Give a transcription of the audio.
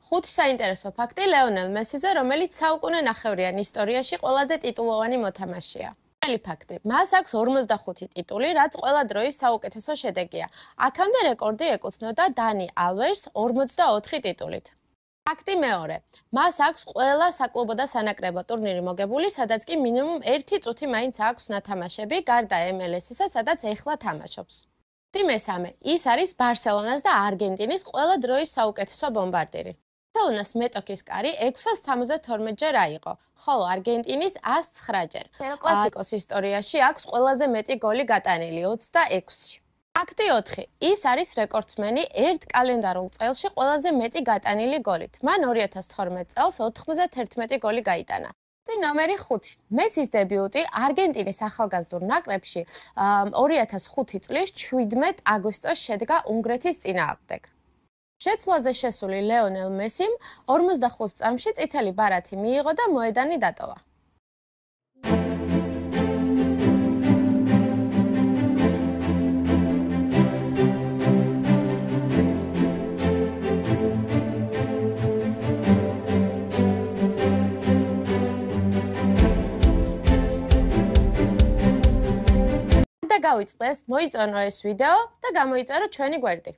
ხუთი საინტერესო ფაქტი ლეონელ მესიზე, რომელიც საუკუნე ნახევრიან ისტორიაში ყველაზე ტიტულოვანი მოთამაშეა. პირველი ფაქტი. მას აქვს 45 ტიტული, რაც ყველა დროის საუკეთესო შედეგია. აქამდე რეკორდი ეკუთვნოდა დანი ალვერსს 44 ტიტულით. ფაქტი მეორე. მას აქვს ყველა საკლუბო და სანაკრებო ტურნირი მოგებული, სადაც კი მინიმუმ 1 წუთი მაინც აქვს ნათამაშები, გარდა MLS-ისა, სადაც ეხლა თამაშობს. ფაქტი მესამე. ის არის ბარსელონას და არგენტინის ყველა დროის საუკეთესო ბომბარდირი. ბარსელონას მეტოქის კარი 672 ჯერ აიღო, ხოლო არგენტინის 109 ჯერ. კლასიკოს ისტორიაში აქვს ყველაზე მეტი გოლი გატანილი 26-ში. ფაქტი 4. ის არის რეკორდსმენი ერთ კალენდარულ წელში ყველაზე მეტი გატანილი გოლით. მან 2012 წელს 91 გოლი გაიტანა. ფაქტი ნომერი 5. მესის დებიუტი არგენტინის ახალგაზრდულ ნაკრებში 2005 წლის 17 აგვისტოს შედგა უნგრეთის წინააღმდეგ. შეცვლაზე შესული ლეონელ მესიმ 45 წამში წითელი ბარათი მიიღო და მოედანი დატოვა. და გავიწყდეს, მოიწონო ეს ვიდეო და გამოიწერო ჩვენი გვერდი.